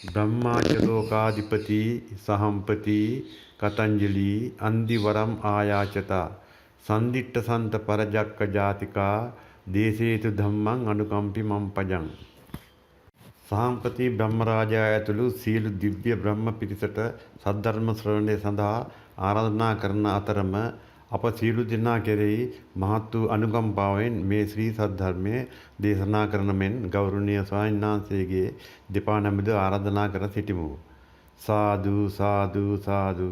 ब्रह्माच्यलोकाधिपति सहंपति कतंजलि अंदिवरम आयाचता संदिट्ट संत परजक्क जातिका देशेतु धम्मं अनुकंपि मम पजं සහම්පති බ්‍රහ්මරාජා ඇතුළු සියලු දිව්‍ය බ්‍රහ්ම පිරිසට සද්ධර්ම ශ්‍රවණය සඳහා ආරාධනා කරන අතරම අප සියලු දෙනා කෙරෙහි මහත් වූ අනුකම්පාවෙන් මේ ශ්‍රී සද්ධර්මය දේශනා කරන මෙන් ගෞරවනීය ස්වාමීන් වහන්සේගේ දෙපා නමද ආරාධනා කර සිටිමු. සාදු සාදු සාදු.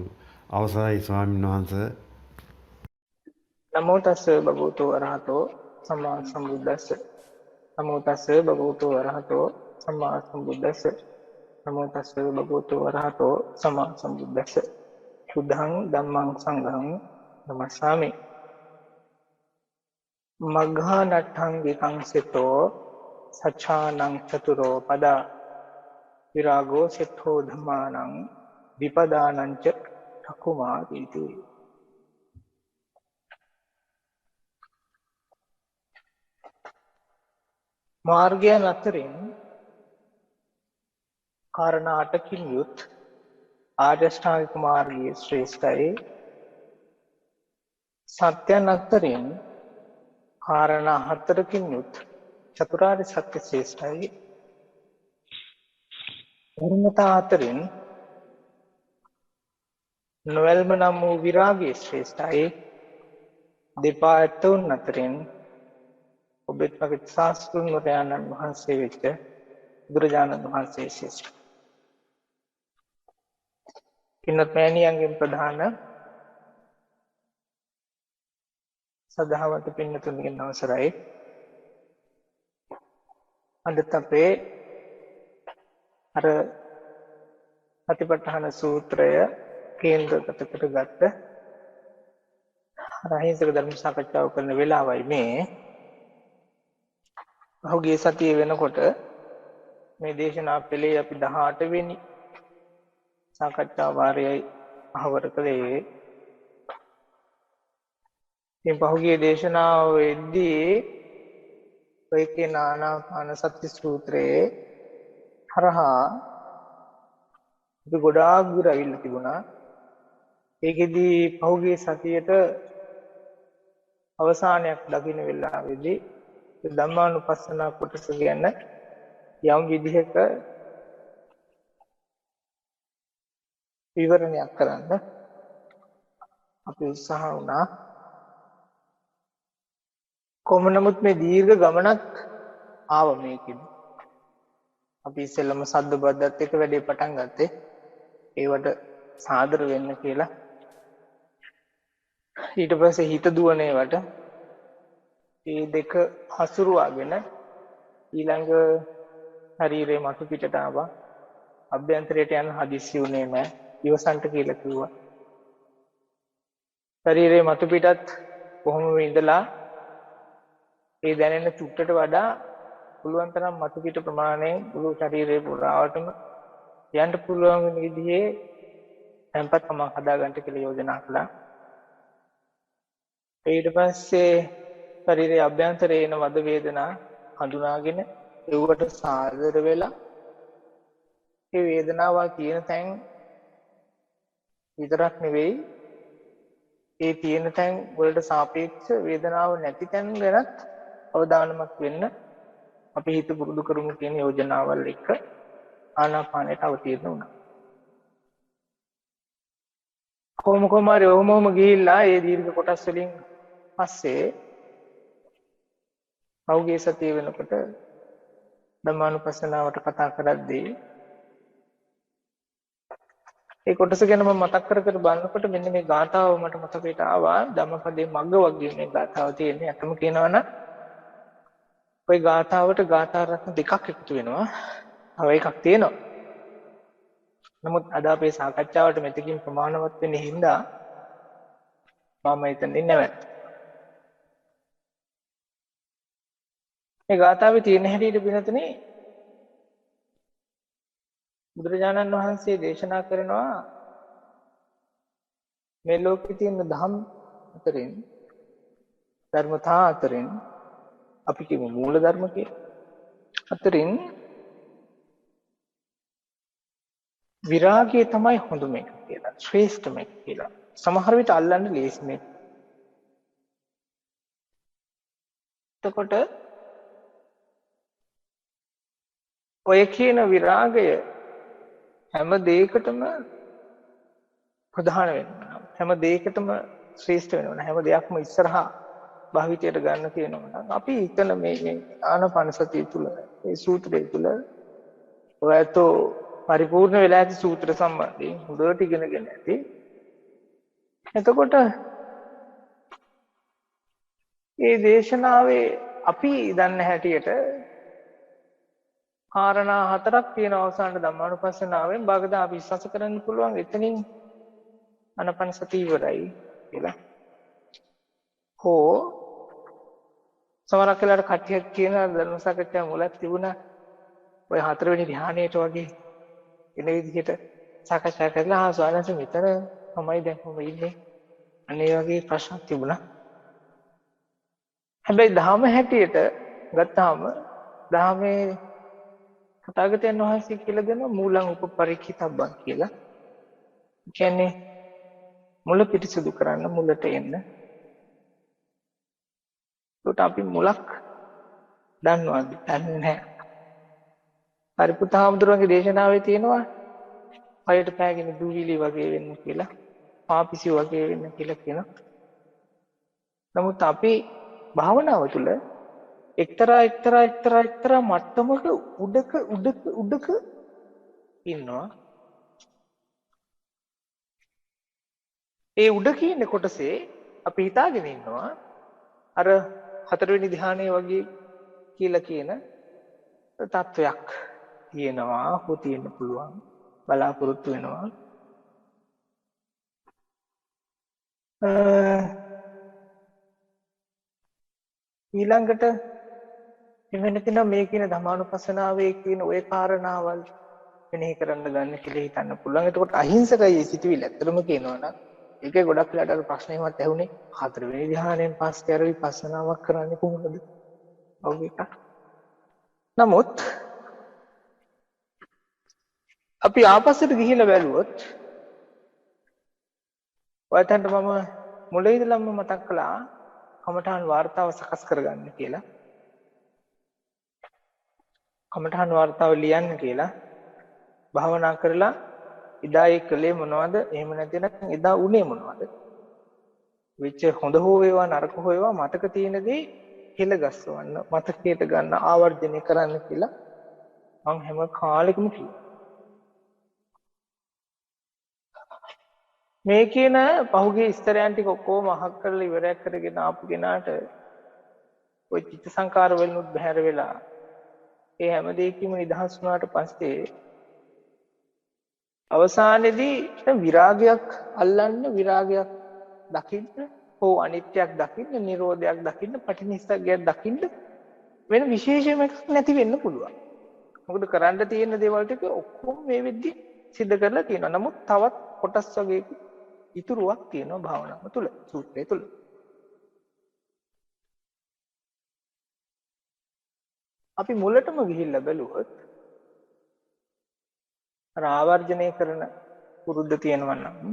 අවසරයි ස්වාමීන් වහන්සේ. නමෝ තස්ස භගවතු අරහතෝ සම්මා සම්බුද්දස්ස. නමෝ තස්ස භගවතු අරහතෝ සම්මා සම්බුද්දස්ස. නමෝ තස්ස භගවතු අරහතෝ සම්මා සම්බුද්දස්ස. සුද්ධං ධම්මං සංඝං නමස්සාමි. මග්ඝා නට්ඨං විකංසිතෝ සච්ඡානං චතුරෝ පදා විරාගෝ සිතෝ ධම්මානං විපදානං ච ඨකුමා තීති. මාර්ගයන් අතරින් කාරණා 8කින් යුත් ආර්ය ශ්‍රාවික මාර්ගයේ ශ්‍රේෂ්ඨයි. සත්‍යයන් අතරින් කාරණා 4කින් යුත් චතුරාර්ය සත්‍ය ශ්‍රේෂ්ඨයි. ධර්මතා අතරින් නොවැල්ම නම් වූ විරාගයේ ශ්‍රේෂ්ඨයි. දෙපා ඇතුන් අතරින් ඔබත් මගේ ශාස්ත්‍රඥයන්න් වහන්සේ වෙච්ච බුදුරජාණන් වහන්සේ ශ්‍රේෂ්ඨයි. කින්නත් මෑණියන්ගෙන් ප්‍රධාන සදහවන්ත පින්නතුන්ගෙන් අවසරයි. අදත් අපේ අර සතිපට්ඨාන සූත්‍රය කේන්ද්‍රගත කරගත්ත අහිංසක ධර්ම සාකච්ඡාව කරන වෙලාවයි මේ. ඔහුගේ සතිය වෙනකොට මේ දේශනා පෙළේ අපි 18 වෙනි සාකච්ඡා වාරයයි අහවර කළේ. ඉතින් පහුගිය දේශනාව වෙද්දී ඔයකේ ආනාපාන සති සූත්‍රයේ හරහා අපි ගොඩාක් දුර ඇවිල්ලා තිබුණා. ඒකෙදී පහුගිය සතියේට අවසානයක් දකින්න වෙලාවේදී ධම්මානුපස්සනා කොටස ගැන යම් විදිහක විවරණයක් කරන්න අපි උත්සාහ වුණා. කොහොම නමුත් මේ දීර්ඝ ගමනක් ආව මේකෙදි. අපි ඉස්සෙල්ලම සද්ද බද්දත් එක්ක වැඩේ පටන් ගත්තේ. ඒවට සාදර වෙන්න කියලා. ඊට පස්සේ හිත දුවන ඒවට මේ දෙක හසුරුවාගෙන ඊළඟ ශරීරයේ මතු පිටට ආවා. අභ්‍යන්තරයට යන හදිස්සි උනේ නැහැ. ඉවසන්ට කියලා කිව්වා. ශරීරයේ මතු පිටත් කොහොම ඉඳලා ඒ දැනෙන චුට්ටට වඩා පුළුවන් තරම් මතු පිට ප්‍රමාණයෙන් මුළු ශරීරයේ පුරාවටම යන්න පුළුවන් වෙන විදිහේ tempatකමක් හදාගන්න කියලා යෝජනා කළා. ඊට පස්සේ ශරීරයේ අභ්‍යන්තරයේ එන වද වේදනා හඳුනාගෙන ඒවට සාදර වෙලා ඒ වේදනාවල් තියෙන තැන් විතරක් නෙවෙයි ඒ තියෙන තැන් වලට සාපේක්ෂ වේදනාව නැති තැන් ගැනත් අවධානමක් වෙන්න අපි හිත පුරුදු කරමු කියන යෝජනාවල් එක්ක ආනාපානයට අවතීර්ණ වුණා. කොහොම හරි ඔහොමම ගිහිල්ලා ඒ දීර්ඝ කොටස් වලින් පස්සේ පෞගේ සතිය වෙනකොට ධම්මානුපස්සනාවට කතා කරද්දී ඒ කොටස ගැන මම මතක් කර බලනකොට මෙන්න මේ ගාථාව මට මතකයට ආවා. ධම්මපදයේ මග්ග වර්ගයේ මේ ගාථාව තියෙන්නේ. අතම කියනවා නම් ওই ගාථාවට ගාථා රත්න දෙකක් එකතු වෙනවා. තව එකක් තියෙනවා. නමුත් අද අපේ සාකච්ඡාවට මෙතකින් ප්‍රමාණවත් වෙන්නේ හින්දා මම හිතන්නේ නැහැ. මේ ගාථාවේ තියෙන හැටියට වෙනතනේ බුදුරජාණන් වහන්සේ දේශනා කරනවා මේ ලෝකේ තියෙන ධම් අතරින් ධර්මතා අතරින් අපි කියමු මූල ධර්ම කියලා. අතරින් විරාගය තමයි හොඳම එක කියලා. ශ්‍රේෂ්ඨම එක කියලා. සමහර විට අල්ලන්න ලේසි මේ. එතකොට ඔය කියන විරාගය හැම දෙයකටම ප්‍රධාන වෙනවා. හැම දෙයකටම ශ්‍රේෂ්ඨ වෙනවා. හැම දෙයක්ම ඉස්සරහා භාවිතයට ගන්න තියෙනවා. අපි හිතන මේ ආනාපාන සතිය තුළ මේ සූත්‍රය තුළ ඔයතෝ පරිපූර්ණ වෙලා ඇති සූත්‍ර සම්බන්ධයෙන් හොඳට ඉගෙනගෙන ඇති. එතකොට මේ දේශනාවේ අපි දන්න හැටියට කාරණා හතරක් තියෙන අවසාන ධම්මානුපස්සනාවෙන් භාගදා අපි විශ්වාස කරන්න පුළුවන් එතනින් ආනාපාන සතිය ඉවරයි කියලා. හෝ සමහරක් වෙලාවට කට්ටියක් කියන ධර්ම සාකච්ඡා මුලක් තිබුණා ඔය හතරවෙනි ධ්‍යානයට වගේ එන විදිහට සාකච්ඡා කරලා ස්වාමීන් මෙතන තමයි දැන් මම ඉන්නේ අනේ වගේ ප්‍රශ්නක් තිබුණා. හැබැයි ධර්ම හැටියට ගත්තාම ධර්මයේ තථාගතයන් වහන්සේ කියලා දෙන මූලං උපපරික්ඛිතබ්බං කියලා. කියන්නේ මුල පිරිසුදු කරන්න මුලට එන්න. ඒකට අපි මුලක් දන්නවද? දන්නේ නැහැ. පරිපුත් හාමුදුරුවන්ගේ දේශනාවේ තියෙනවා පයට පෑගෙන දූවිලි වගේ වෙන්න කියලා, පාපිසි වගේ වෙන්න කියලා කියනවා. නමුත් අපි භාවනාව තුළ එක්තරා මට්ටමක උඩක ඉන්නවා. ඒ උඩ කියන කොටසේ අපි හිතාගෙන ඉන්නවා අර හතරවෙනි ධ්‍යානයේ වගේ කියලා කියන තත්වයක් තියෙනවා, හෝ තියෙන්න පුළුවන්, බලාපොරොත්තු වෙනවා. ඊළඟට එවෙන තින මේ කියන ධර්මානුපස්සනාවේ කියන ওই කාරණාවල් මෙනෙහි කරන්න ගන්න කියලා හිතන්න පුළුවන්. එතකොට අහිංසකයි සිතුවිලි ඇත්තටම කියනවා නම් ඒකේ ගොඩක් වෙලාට අර ප්‍රශ්නේවත් ඇහුනේ හතරවෙනි ධ්‍යානයෙන් පස්සේ අර විපස්සනාවක් කරන්නේ කොහොමද? ඔව් ඒක. නමුත් අපි ආපස්සට ගිහිල්ලා බැලුවොත් ඔයතන්ට මම මුලින් ඉඳලම මතක් කළා කමඨාන් වார்த்தාව සකස් කරගන්න කියලා. කමඨාන් වார்த்தාව ලියන්න කියලා භාවනා කරලා එදා ඒ කලේ මොනවද? එහෙම නැත්නම් එදා උනේ මොනවද? වෙච්ච හොඳ හෝ වේවා නරක හෝ වේවා මතක තියෙන දේ හිල ගස්සවන්න, මතකයට ගන්න, ආවර්ජනය කරන්න කියලා මම හැම කාලෙකම කිව්වා. මේ කියන පහුගිය ස්තරයන් ටික ඔක්කොම අහක් කරලා ඉවරයක් කරගෙන ආපු කෙනාට ওই චිත්ත සංකාර වලිනුත් බැහැර වෙලා ඒ හැම දෙයකින්ම නිදහස් වුණාට පස්සේ අවසානයේදී විරාගයක් අල්ලන්න, විරාගයක් දකින්න, හෝ අනිත්‍යයක් දකින්න, නිරෝධයක් දකින්න, පටිනිස්සග්ගයක් දකින්න වෙන විශේෂයක් නැති වෙන්න පුළුවන්. මොකද කරන්න තියෙන දේවල් ටික ඔක්කොම මේ වෙද්දි සිද්ධ කරලා තියෙනවා. නමුත් තවත් කොටස් වගේ ඉතුරුවක් තියෙනවා භාවනාව තුළ, සූත්‍රය තුළ. අපි මුලටම ගිහිල්ලා බැලුවොත් ආවර්ජනය කරන පුරුද්ද තියෙනවා නම්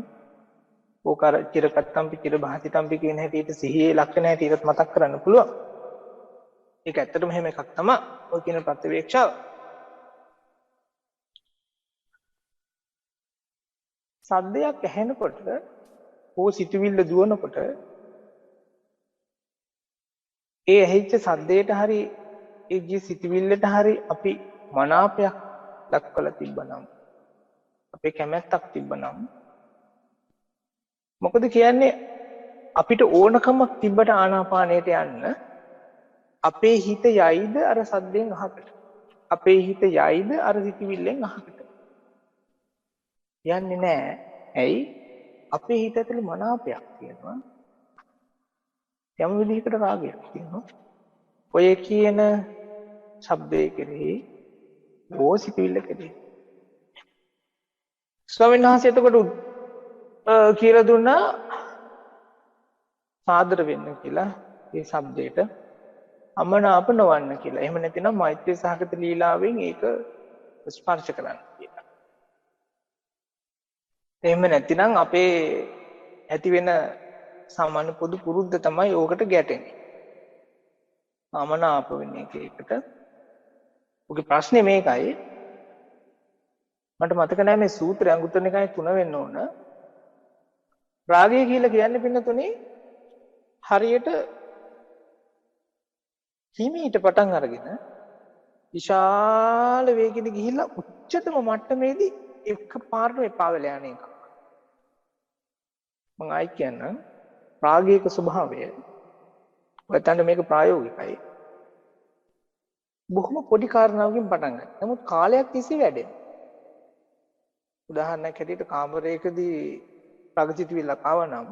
ඕක අර චිරකත්තම්පි චිරභාසිතම්පි කියන හැටියට සිහියේ ලක්ෂණ හැටියට මතක් කරන්න පුළුවන්. ඒක ඇත්තටම එහෙම එකක් තමයි ඔය කියන ප්‍රතිවේක්ෂාව. සද්දයක් ඇහෙනකොට හෝ සිතුවිල්ල දුවනකොට ඒ ඇහිච්ච සද්දයට හරි ඒ ගිය සිතුවිල්ලට හරි අපි මනාපයක් දක්වලා තිබ්බනම්, අපේ කැමැත්තක් තිබ්බනම්, මොකද කියන්නේ අපිට ඕනකමක් තිබ්බට ආනාපානයට යන්න අපේ හිත යයිද අර සද්දෙන් අහකට? අපේ හිත යයිද අර සිතුවිල්ලෙන් අහකට? යන්නේ නැහැ. ඇයි? අපේ හිත ඇතුලේ මනාපයක් තියෙනවා. යම් විදිහකට රාගයක් තියෙනවා. ඔය කියන ශබ්දයේ කෙරෙහි ඕ සිතුවිල්ල කෙරෙහි. ස්වාමීන් වහන්සේ එතකොට කියලා දුන්නා සාදර වෙන්න කියලා මේ ශබ්දයට අමනාප නොවන්න කියලා. එහෙම නැතිනම් මෛත්‍රී සහගත ලීලාවෙන් ඒක ස්පර්ශ කරන්න කියලා. එහෙම නැතිනම් අපේ ඇති වෙන සාමාන්‍ය පොදු පුරුද්ද තමයි ඕකට ගැටෙන්නේ. අමනාප වෙන එකට. ඔගේ ප්‍රශ්නේ මේකයි. මට මතක නැහැ මේ සූත්‍රය අංගුත්තර නිකායේ 3 වෙන්න ඕන. රාගය කියලා කියන්නේ පින්නතුනේ හරියට හිමීට පටන් අරගෙන විශාල වේගෙට ගිහිල්ලා උච්චතම මට්ටමේදී එකපාරටම එපා වෙලා යන එක. මම ආයි කියන්නම් රාගයක ස්වභාවය. ඔයතන මේක ප්‍රායෝගිකයි. බොහොම පොඩි කාරණාවකින් පටන් ගන්න. නමුත් කාලයක් තිස්සේ වැඩෙන. උදාහරණයක් හැටියට කාමරයකදී රාගසිතුවිල්ලක් ආවනම්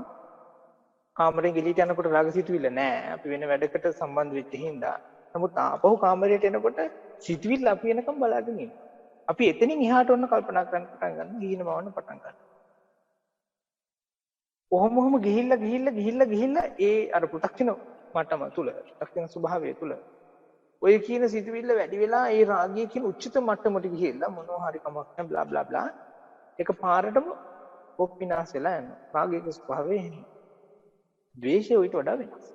කාමරෙන් එළියට යනකොට රාගසිතුවිල්ල නැහැ. අපි වෙන වැඩකට සම්බන්ධ වෙච්ච හින්දා. නමුත් ආපහු කාමරයට එනකොට සිතුවිල්ල අපි එනකම් බලාගෙන ඉන්නවා. අපි එතනින් එහාට ඔන්න කල්පනා කරන්න පටන් ගන්න, ගිහින මවන්න පටන් ගන්නවා. කොහොම ගිහිල්ලා ඒ අර පු탁ින මට්ටම තුල, පු탁ින ස්වභාවය තුල ඔය කියන සිතුවිල්ල වැඩි වෙලා ඒ රාගය කියන උච්චත මට්ටමට ගිහිල්ලා මොනවා හරි කමක් නැහැ බ්ලා බ්ලා බ්ලා එක පාරටම ඔප්පිනාස් වෙලා යනවා. රාගයක ස්වභාවය එහෙම. ද්වේෂය ඊට වඩා වෙනස්.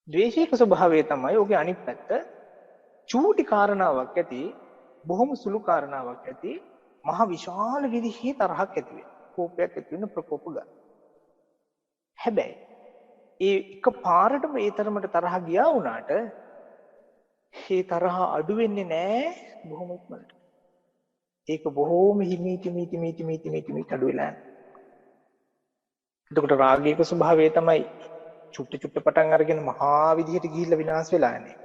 ද්වේෂයක ස්වභාවය තමයි ඔගේ අනිත් පැත්ත. චූටි කාරණාවක් ඇති, බොහොම සුළු කාරණාවක් ඇති, මහ විශාල විදිහේ තරහක් ඇති වෙන. කෝපයක් ඇති වෙන ප්‍රකෝප ගන්න. හැබැයි ඒ එක පාරටම ඒ තරමට තරහ ගියා වුණාට ඒ තරහ අඩු වෙන්නේ නැහැ බොහොම ඉක්මනට. ඒක බොහොම හිමීටි අඩු වෙලා යනවා. එතකොට රාගයක ස්වභාවය තමයි චුට්ට පටන් අරගෙන මහා විදිහට ගිහිල්ලා විනාශ වෙලා යන එක.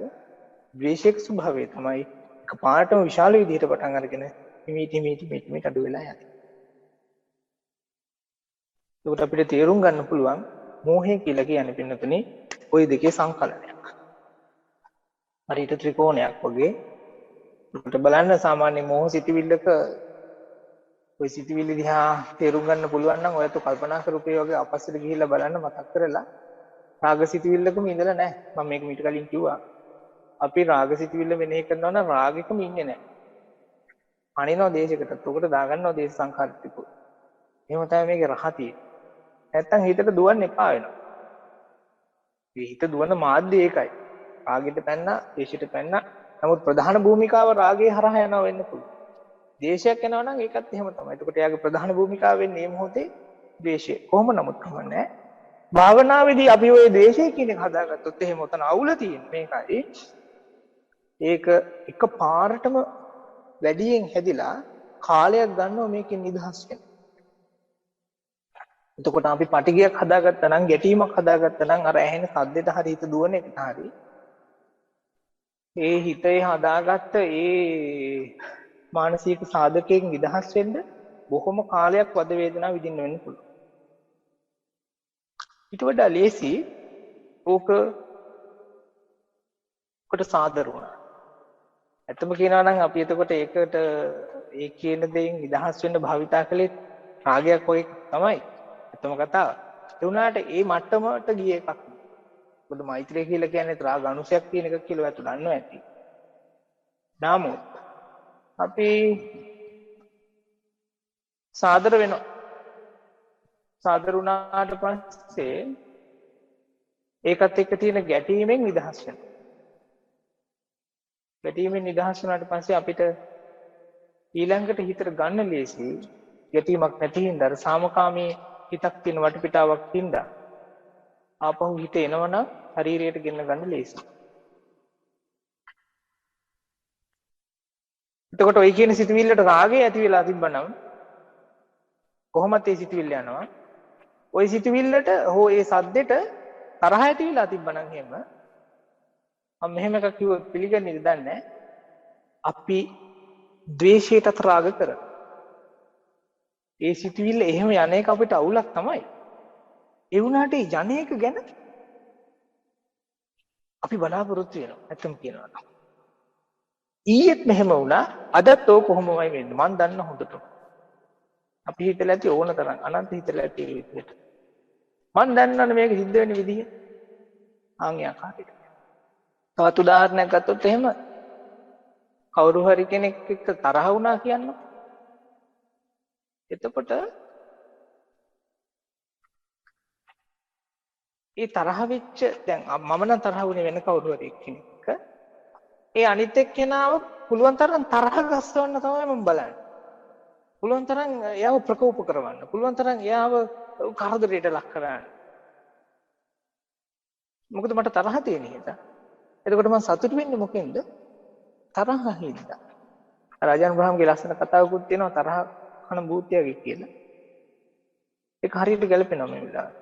ද්වේෂයක ස්වභාවය තමයි එකපාරටම විශාල විදිහට පටන් අරගෙන හිමීටි අඩු වෙලා යන්නේ. ඒකට අපිට තේරුම් ගන්න පුළුවන් මෝහය කියලා කියන්නේ පින්නතුනේ ওই දෙකේ සංකලනයක්. හරියට ත්‍රිකෝණයක් වගේ. අපිට බලන්න සාමාන්‍ය මෝහ සිතිවිල්ලක ওই සිතිවිලි දිහා තේරුම් ගන්න පුළුවන් නම් ඔයත් කල්පනා කරපේ වගේ අපස්සට ගිහිල්ලා බලන්න මතක් කරලා රාග සිතිවිල්ලකම ඉඳලා නැහැ. මම මේක මීට කලින් කිව්වා. අපි රාග සිතිවිල්ල මෙනෙහි කරනවා නම් රාගෙකම ඉන්නේ නැහැ. අනිනවා දේශයකට. උකට දාගන්නවා දේශ සංඛාරිතික. එහෙම තමයි මේකේ රහතිය. නැත්තම් හිතට දුවන්න එපා වෙනවා. මේ හිත දුවන මාධ්‍ය ඒකයි. රාගෙට පැන්නා, දේශයට පැන්නා. නමුත් ප්‍රධාන භූමිකාව රාගයේ හරහා යනවා වෙන්න පුළුවන්. දේශයක් යනවා නම් ඒකත් එහෙම තමයි. එතකොට එයාගේ ප්‍රධාන භූමිකාව වෙන්නේ මේ මොහොතේ ද්වේෂය. කොහොම නමුත් කමන්නේ. භාවනාවේදී අපි ওই ද්වේෂය කියන එක හදාගත්තොත් එහෙම උතන අවුල තියෙන්නේ මේකයි. ඒක එක පාරටම වැඩියෙන් හැදිලා කාලයක් ගන්නවා මේකෙන් නිදහස් වෙන්න. එතකොට අපි පටිගයක් හදාගත්තා නම් ගැටීමක් හදාගත්තා නම් අර ඇහෙන සද්දෙට හරි හිත දුවන එකට හරි ඒ හිතේ හදාගත්ත ඒ මානසික සාධකයෙන් නිදහස් වෙන්න බොහොම කාලයක් වද වේදනාව විඳින්න වෙන්න පුළුවන්. ඊට වඩා ලේසි ඕකට සාදර වුණා. ඇත්තම කියනවා නම් අපි එතකොට ඒකට ඒ කියන දෙයින් නිදහස් වෙන්න භාවිතා කළේ රාගයක් වගේ තමයි. ඇත්තම කතාව. ඒ වුණාට ඒ මට්ටමට ගිය එකක්. මොකද මෛත්‍රිය කියලා කියන්නේ රාග අනුසයක් කියන එකක් කියලා ඔයත් දන්නවා ඇති. නමුත් අපි සාදර වෙනවා. සාදර වුණාට පස්සේ ඒකත් එක්ක තියෙන ගැටීමෙන් නිදහස් වෙනවා. ගැටීමෙන් නිදහස් වුණාට පස්සේ අපිට ඊළඟට හිතට ගන්න ලේසි ගැටීමක් නැති හින්දා අර සාමකාමී හිතක් තියෙන වටපිටාවක් හින්දා ආපහු හිත එනවනම් ශරීරයට ගෙන්න ගන්න ලේසි. එතකොට ඔය කියන සිතුවිල්ලට රාගය ඇති වෙලා තිබ්බනම් කොහොමද ඒ සිතුවිල්ල යනවා? ওই සිතුවිල්ලට හෝ ඒ සද්දෙට තරහ ඇති වෙලා තිබ්බනම් එහෙම මම මෙහෙම එකක් කිව්වොත් පිළිගන්නේ දන්නේ අපි ද්වේෂයටත් රාග කරනවා. ඒ සිතුවිල්ල එහෙම යන එක අපිට අවුලක් තමයි. ඒ වුණාට ඒ ජනේක ගැන අපි බලාපොරොත්තු වෙනවා. නැත්තම් කියනවා නම්. ඊයේත් මෙහෙම වුණා. අදත් ඕක කොහොමමයි වෙන්නේ? මම දන්න හොඳට. අපි හිතලා ඇති ඕන තරම් අනන්ත හිතලා ඇති විදිහට. මම දන්නවනේ මේක සිද්ධ වෙන විදිහ. ආන්ගේ ආකාරයට. තවත් උදාහරණයක් ගත්තොත් එහෙම කවුරු හරි කෙනෙක් එක්ක තරහ වුණා කියන්නකො. එතකොට ඒ තරහ වෙච්ච දැන් මම නම් තරහ වුණේ වෙන කවුරු හරි එක්කෙනෙක්. ඒ අනිත් එක්කෙනාව පුළුවන් තරම් තරහ ගස්සවන්න තමයි මම බලන්නේ. පුළුවන් තරම් එයාව ප්‍රකෝප කරවන්න. පුළුවන් තරම් එයාව කරදරයට ලක් කරන්න. මොකද මට තරහ තියෙන නිසා. එතකොට මම සතුටු වෙන්නේ මොකෙන්ද? තරහ හින්දා. රාජාන් බ්‍රහම්ගේ ලස්සන කතාවකුත් තියෙනවා තරහ කන භූතයගේ කියලා. ඒක හරියට ගැලපෙනවා මේ වෙලාවට.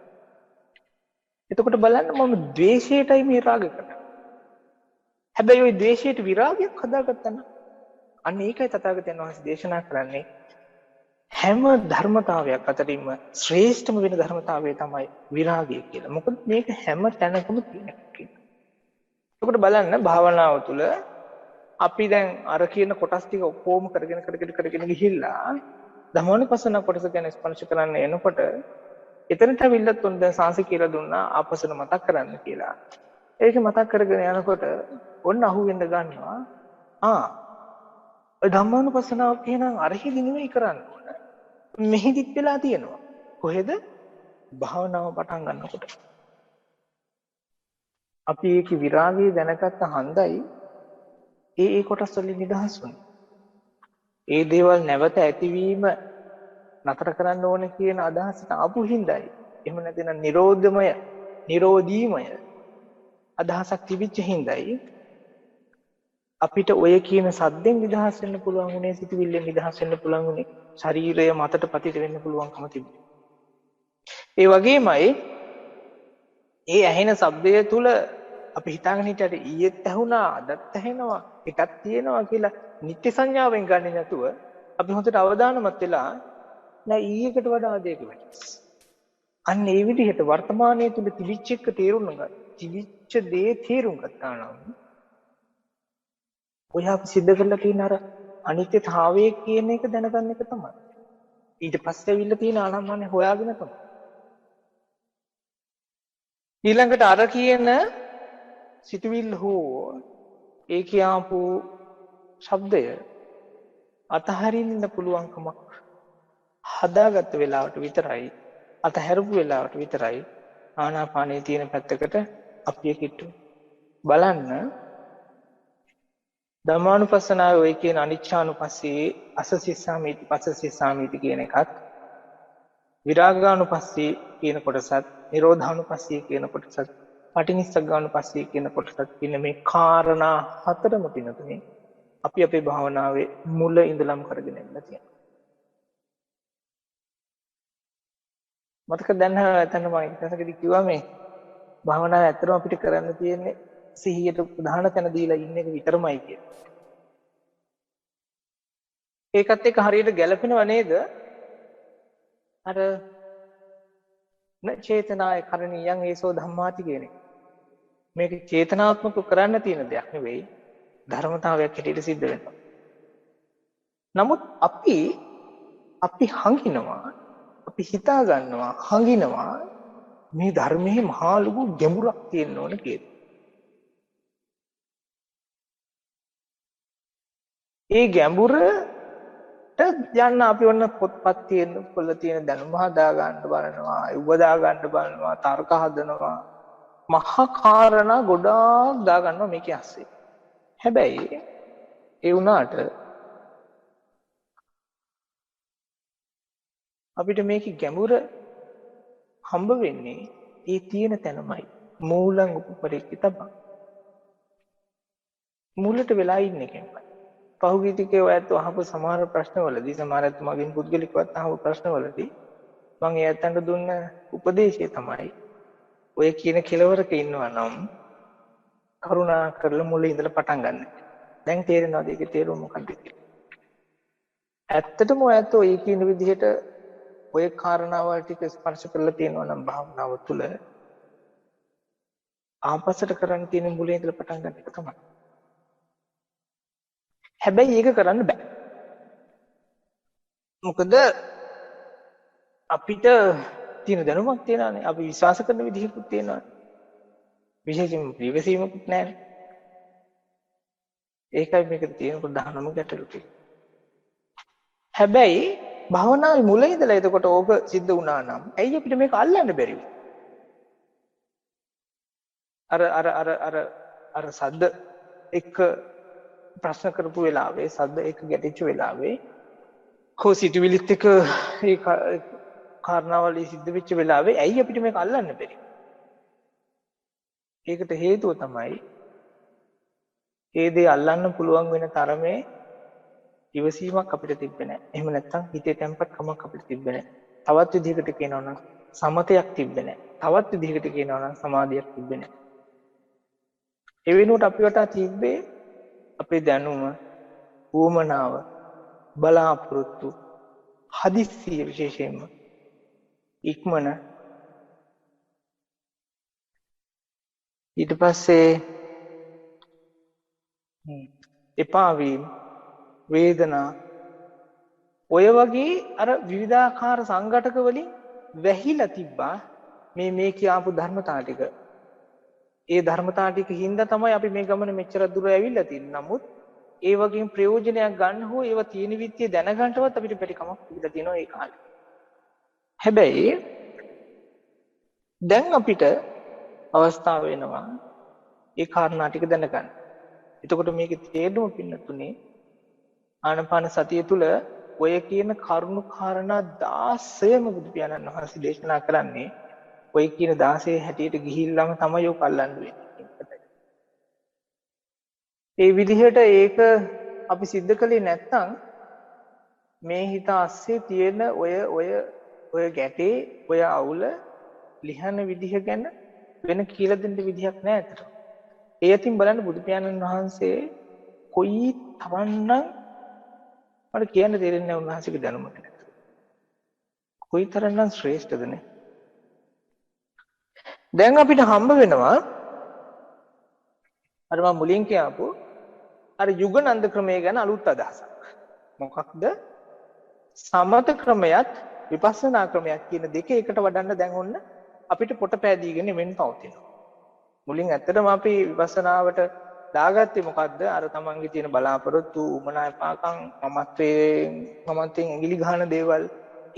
එතකොට බලන්න මම ද්වේෂයටයි මේ රාග කරන්නේ. හැබැයි ওই ද්වේෂයට විරාගයක් හදාගත්තා නම් අන්න ඒකයි තථාගතයන් වහන්සේ දේශනා කරන්නේ හැම ධර්මතාවයක් අතරින්ම ශ්‍රේෂ්ඨම වෙන ධර්මතාවය තමයි විරාගය කියලා. මොකද මේක හැම තැනකම තියෙන එකක්. එතකොට බලන්න භාවනාව තුළ අපි දැන් අර කියන කොටස් ටික ඔක්කොම කරගෙන ගිහිල්ලා ධම්මානුපස්සන කොටස ගැන ස්පර්ශ කරන්න එනකොට එතනට අවිල්ලත් උන් දැන් සාංශ කියලා දුන්නා ආපස්සට මතක් කරන්න කියලා. ඒක මතක් කරගෙන යනකොට ඔන්න අහුවෙන්න ගන්නවා. ඔය ධම්මානුපස්සනාව කියනනම් අරහිදි නෙවෙයි කරන්න ඕන. මෙහිදිත් වෙලා තියෙනවා. කොහෙද? භාවනාව පටන් ගන්නකොට. අපි ඒක විරාගය දැනගත්ත හන්දයි ඒ කොටස් වලින් නිදහස් වුණේ. ඒ දේවල් නැවත ඇතිවීම නතර කරන්න ඕන කියන අදහසට ආපු හින්දායි. එහෙම නැත්නම් නිරෝධීමය අදහසක් තිබිච්ච හින්දායි අපිට ඔය කියන සද්දෙන් නිදහස් වෙන්න පුළුවන් උනේ, සිතුවිල්ලෙන් නිදහස් වෙන්න පුළුවන් උනේ, ශරීරය මතට පතිත වෙන්න පුළුවන්කම තිබුණේ. ඒ වගේමයි ඒ ඇහෙන ශබ්දය තුල අපි හිතාගෙන හිටියට ඊයේත් ඇහුණා, අදත් ඇහෙනවා, එකක් තියෙනවා කියලා නිත්‍ය සංඥාවෙන් ගන්නේ නැතුව අපි හොඳට අවධානමත් වෙලා නෑ ඊයේකට වඩා අදයක වෙනස්. අන්න ඒ විදිහට වර්තමානයේ තුල තිබිච්ච එක තේරුම් ගන්න. තිබිච්ච දේ තේරුම් ගත්තා නම් ඔය අපි සිද්ධ කරලා තියෙන අර අනිත්‍යතාවය කියන එක දැනගන්න එක තමයි. ඊට පස්සේ ඇවිල්ලා තියෙන ආනම්මනේ හොයාගෙන තමයි. ඊළඟට අර කියන සිතුවිල්ල හෝ ඒ කියපු ශබ්දය අතහරින්න පුළුවන්කමක් හදාගත්ත වෙලාවට විතරයි, අතහැරපු වෙලාවට විතරයි ආනාපානයේ තියෙන පැත්තකට අපි කිට්ටු බලන්න. ධම්මානුපස්සනාවේ ඔය කියන අනිච්චානුපස්සී, අසසිස්සාමීති, පස්සසිස්සාමීති කියන එකත්, විරාගානුපස්සී කියන කොටසත්, නිරෝධානුපස්සී කියන කොටසත්, පටිනිස්සග්ගානුපස්සී කියන කොටසත් කියන මේ කාරණා හතරම පිනතුනේ අපි අපේ භාවනාවේ මුල ඉඳලම කරගෙන යන්න තියෙනවා. මතක දැන් නැතන මම ඉතින්සකදී කිව්වා මේ භාවනාව ඇත්තටම අපිට කරන්න තියෙන්නේ සිහියට ප්‍රධාන තැන දීලා ඉන්න එක විතරමයි කියලා. ඒකත් එක්ක හරියට ගැලපෙනව නේද? අර චේතනාය කරණීයං ඒසෝ ධම්මාති කියන එක. මේක චේතනාත්මකව කරන්න තියෙන දෙයක් නෙවෙයි, ධර්මතාවයක් හැටියට සිද්ධ වෙනවා. නමුත් අපි හංගිනවා, අපි හිතා ගන්නවා, හංගිනවා මේ ධර්මයේ මහා ලොකු ගැඹුරක් තියෙන්න ඕන කියලා. ඒ ගැඹුරට යන්න අපි ඔන්න පොත්පත් තියෙන පොළ තියෙන දැනුම හදා ගන්න බලනවා, උවදා ගන්න බලනවා, තර්ක හදනවා, මහා කාරණා ගොඩාක් දා ගන්නවා මේකේ ඇස්සේ. හැබැයි ඒ වුණාට අපිට මේකේ ගැඹුර හම්බ වෙන්නේ ඒ තියෙන තැනමයි. මූලං උපපරික්කිතබ්බං. මූලට වෙලා ඉන්න එකමයි. පහුගිය ටිකේ ඔයත් අහපු සමහර ප්‍රශ්නවලදී, සමහරත් මගෙන් පුද්ගලිකවත් අහපු ප්‍රශ්නවලදී මම එයාටට දුන්න උපදේශය තමයි ඔය කියන කෙලවරක ඉන්නවා නම් කරුණා කරලා මුලින් ඉඳලා පටන් ගන්න. දැන් තේරෙනවද ඒකේ තේරුම මොකක්ද කියලා? ඇත්තටම ඔයත් ඔය කියන විදිහට ඔය කාරණාවල් ටික ස්පර්ශ කරලා තියෙනවා නම් භාවනාව තුළ ආපස්සට කරන්න තියෙන මුලින් ඉඳලා පටන් ගන්න එක තමයි. හැබැයි ඒක කරන්න බෑ. මොකද අපිට තියෙන දැනුමක් තියෙනවානේ. අපි විශ්වාස කරන විදිහකුත් තියෙනවානේ. විශේෂයෙන්ම ප්‍රියවසීමකුත් නැහැ. ඒකයි මේක තියෙන ප්‍රධානම ගැටලු ටික. හැබැයි භවනාවේ මුල ඉඳලා එතකොට ඕක සිද්ධ වුණා නම් ඇයි අපිට මේක අල්ලන්න බැරි වුනේ? අර සද්ද එක්ක ප්‍රශ්න කරපු වෙලාවේ සද්ද එක්ක ගැටිච්ච වෙලාවේ හෝ සිටවිලිත් එක්ක ඒ කාරණාවල් සිද්ධ වෙච්ච වෙලාවේ ඇයි අපිට මේක අල්ලන්න බැරි? ඒකට හේතුව තමයි ඒ දේ අල්ලන්න පුළුවන් වෙන තරමේ ඉවසීමක් අපිට තිබ්බේ නැහැ. එහෙම නැත්නම් හිතේ තැම්පත්කමක් අපිට තිබ්බේ නැහැ. තවත් විදිහකට කියනවා නම් සමතයක් තිබ්බේ නැහැ. තවත් විදිහකට කියනවා නම් සමාධියක් තිබ්බේ නැහැ. ඒ වෙනුවට අපි වටා තිබ්බේ අපේ දැනුම, ඌමනාව, බලාපොරොත්තු, හදිස්සිය විශේෂයෙන්ම ඉක්මන ඊට පස්සේ එපා වීම, වේදනා ඔය වගේ අර විවිධාකාර සංඝටක වලින් වැහිලා තිබ්බා මේ කියාපු ධර්මතා ටික. ඒ ධර්මතා ටික හින්දා තමයි අපි මේ ගමන මෙච්චර දුර ඇවිල්ලා තියෙන්නේ. නමුත් ඒ වගේම ප්‍රයෝජනයක් ගන්න හෝ ඒව තියෙන විදිය දැනගන්නවත් අපිට බැරි කමක් තිබිලා තියෙනවා ඒ කාලේ. හැබැයි දැන් අපිට අවස්ථාව වෙනවා ඒ කාරණා ටික දැනගන්න. එතකොට මේකේ තේරුම පින්නතුනේ ආනපාන සතිය තුළ ඔය කියන කරුණු කාරණා 16ම බුදු පියාණන් වහන්සේ දේශනා කරන්නේ ඔය කියන 16 හැටියට ගිහිල්ලාම තමයි ඔක අල්ලන්න වෙන්නේ. ඒ විදිහට ඒක අපි सिद्ध කළේ නැත්නම් මේ හිත ASCII තියෙන ඔය ගැටේ ඔය අවුල ලිහන විදිහ ගැන වෙන කියලා දෙන්න විදිහක් නැහැ අතට. ඒ අතින් බලන්න බුදු පියාණන් වහන්සේ කොයි තරම්නම් මට කියන්න දෙන්නේ නැහැ උන්වහන්සේගේ දැනුමට. කොයි තරම්නම් ශ්‍රේෂ්ඨද නේ. දැන් අපිට හම්බ වෙනවා අර මම මුලින් කියපු අර යුගනන්ද ක්‍රමය ගැන අලුත් අදහසක්. මොකක්ද? සමත ක්‍රමයක් විපස්සනා ක්‍රමයක් කියන දෙක එකට වඩන්න දැන් ඔන්න අපිට පොට පෑදීගෙන මෙන්න පවතිනවා. මුලින් ඇත්තටම අපි විපස්සනාවට දාගත්තේ මොකද්ද? අර තමන්ගේ තියෙන බලාපොරොත්තු, උමනා එපාකම්, මමත්වෙන් ඇඟිලි ගහන දේවල්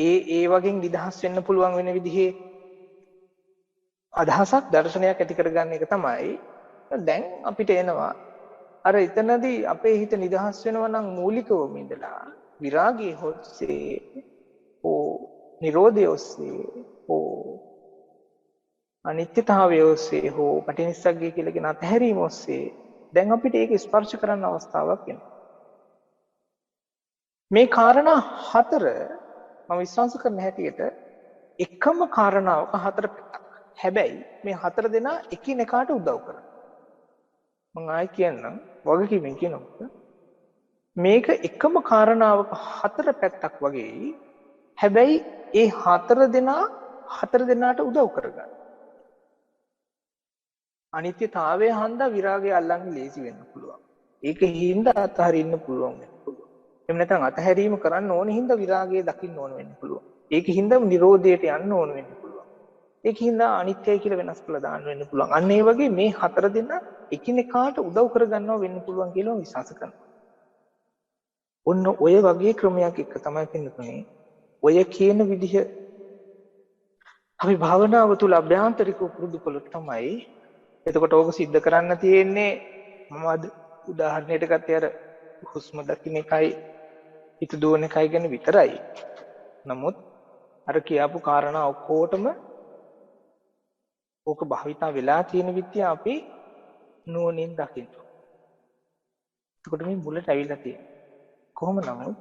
ඒ වගේ නිදහස් වෙන්න පුළුවන් වෙන විදිහේ අදහසක් දර්ශනයක් ඇති කරගන්න එක තමයි. දැන් අපිට එනවා අර එතනදී අපේ හිත නිදහස් වෙනවා නම් මූලිකවම ඉඳලා විරාගයේ ඔස්සේ ඕ නිරෝධය ඔස්සේ ඕ අනිත්‍යතාවය ඔස්සේ හෝ පටිනිස්සග්ගය කියලා කියන අතහැරීම ඔස්සේ දැන් අපිට ඒක ස්පර්ශ කරන්න අවස්ථාවක් එනවා. මේ කාරණා හතර මම විශ්වාස කරන හැටියට එකම කාරණාවක හතර පැත්තක්. හැබැයි මේ හතර දෙනා එකිනෙකාට උදව් කරනවා. මම ආයි කියන්නම් වගකීමෙන් කියනවා. මේක එකම කාරණාවක හතර පැත්තක් වගේ. හැබැයි ඒ හතර දෙනාට උදව් කරගන්න. අනිත්‍යතාවය හන්දා විරාගය අල්ලන්න ලේසි වෙන්න පුළුවන්. ඒක හින්දා අතහරින්න පුළුවන් වෙන්න පුළුවන්. එහෙම නැත්නම් අතහැරීම කරන්න ඕන හින්දා විරාගය දකින්න ඕන වෙන්න පුළුවන්. ඒක හින්දා නිරෝධයට යන්න ඕන වෙන්න පුළුවන්. ඒක හින්දා අනිත්‍යයි කියලා වෙනස් කරලා දාන්න වෙන්න පුළුවන්. අන්න ඒ වගේ මේ හතර දෙනා එකිනෙකාට උදව් කරගන්නවා වෙන්න පුළුවන් කියලා විශ්වාස කරනවා. ඔන්න ඔය වගේ ක්‍රමයක් එක්ක තමයි පින්නතුනේ ඔය කියන විදිහ අපි භාවනාව තුළ අභ්‍යන්තරික පුරුදු කළොත් තමයි එතකොට ඕක සිද්ධ කරන්න තියෙන්නේ. මම අද උදාහරණයට ගත්තේ අර හුස්ම දකින්න එකයි හිත දුවන එකයි ගැන විතරයි. නමුත් අර කියාපු කාරණා ඔක්කොටම ඕක භාවිතා වෙලා තියෙන විදිය අපි නුවණින් දකින්න. එතකොට මේ මුලට ඇවිල්ලා තියෙන්නේ. කොහොම නමුත්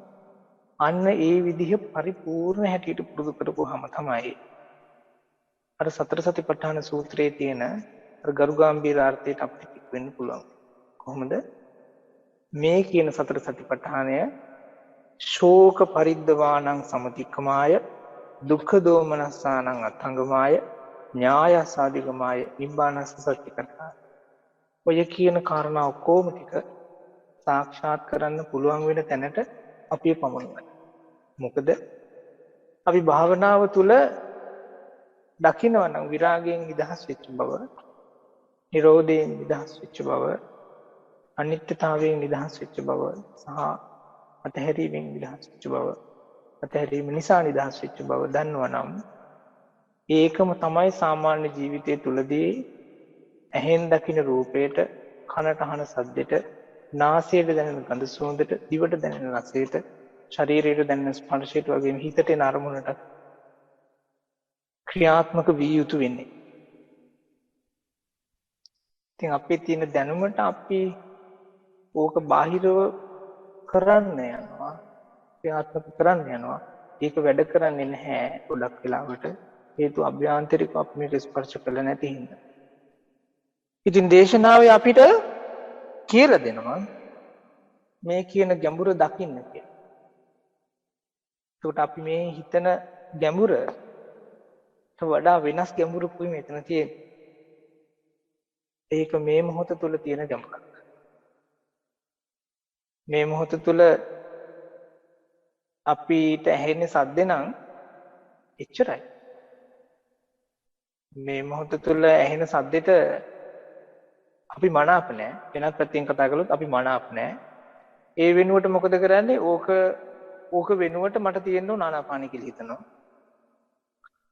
අන්න ඒ විදිහ පරිපූර්ණ හැටියට පුරුදු කරපුවාම තමයි අර සතර සතිපට්ඨාන සූත්‍රයේ තියෙන අර ගරුගාම්භීර අර්ථයට අපිට වෙන්න පුළුවන්. කොහොමද? මේ කියන සතර සතිපට්ඨානය ශෝක පරිද්දවානං සමතික්කමාය දුක්ඛ දෝමනස්සානං අත්ංගමාය ඥායසාදිගමාය නිබ්බානස්ස සත්‍යකතා. ඔය කියන කාරණා ඔක්කොම ටික සාක්ෂාත් කරන්න පුළුවන් වෙන තැනට අපි පමුණුවන. මොකද අපි භාවනාව තුළ දකිනවා නම් විරාගයෙන් නිදහස් වෙච්ච බව, නිරෝධයෙන් නිදහස් වෙච්ච බව, අනිත්‍යතාවයෙන් නිදහස් වෙච්ච බව සහ අතහැරීමෙන් නිදහස් වෙච්ච බව. අතහැරීම නිසා නිදහස් වෙච්ච බව දන්නවනම් ඒකම තමයි සාමාන්‍ය ජීවිතය තුළදී ඇහෙන් දකින රූපයට, කනට අහන සද්දෙට, නාසයට දැනෙන ගඳ සුවඳට, දිවට දැනෙන රසයට, ශරීරයට දැනෙන ස්පර්ශයට වගේම හිතට එන අරමුණට ක්‍රියාත්මක විය යුතු වෙන්නේ. ඉතින් අපේ තියෙන දැනුමට අපි ඕක බාහිරව කරන්න යනවා, ක්‍රියාත්මක කරන්න යනවා. ඒක වැඩ කරන්නේ නැහැ ගොඩක් වෙලාවට. හේතුව අභ්‍යන්තරිකව අපි මේක ස්පර්ශ කළ නැති හින්දා. ඉතින් දේශනාවේ අපිට කියලා දෙනවා මේ කියන ගැඹුර දකින්න කියලා. එතකොට අපි මේ හිතන ගැඹුරට වඩා වෙනස් ගැඹුරකුයි මෙතන තියෙන්නේ. ඒක මේ මොහොත තුල තියෙන ගැඹුරක්. මේ මොහොත තුල අපිට ඇහෙන්නේ සද්ද නම් එච්චරයි. මේ මොහොත තුල ඇහෙන සද්දෙට අපි මනාප නැහැ. වෙනත් පැත්තෙන් කතා කළොත් අපි මනාප නැහැ. ඒ වෙනුවට මොකද කරන්නේ? ඕක වෙනුවට මට තියෙන්න ඕන ආනාපානෙ කියලා හිතනවා.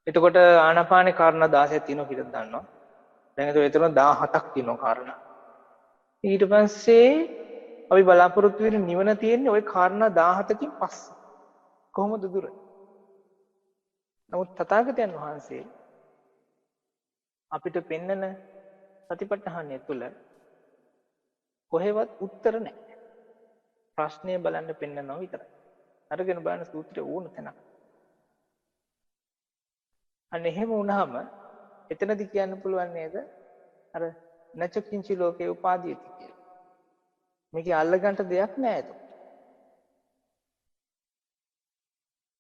එතකොට ආනාපානේ කාරණා 16ක් තියෙනවා කියලා දන්නවා. දැන් එතකොට 17ක් තියෙනවා කාරණා. ඊට පස්සේ අපි බලාපොරොත්තු වෙන නිවන තියෙන්නේ ওই කාරණා 17කින් පස්සේ. කොහොමද දුර? නමුත් තථාගතයන් වහන්සේ අපිට පෙන්නන සතිපට්ඨානය තුළ කොහෙවත් උත්තර නැහැ. ප්‍රශ්නය බලන්න පෙන්නනවා විතරයි. අරගෙන බලන සූත්‍රය ඕන තැනක්. අන්න එහෙම වුණාම එතනදි කියන්න පුළුවන් නේද? අර නචකින්චි ලෝකේ උපාදීති කියලා. මේකේ අල්ලගන්න දෙයක් නැහැ ඒක.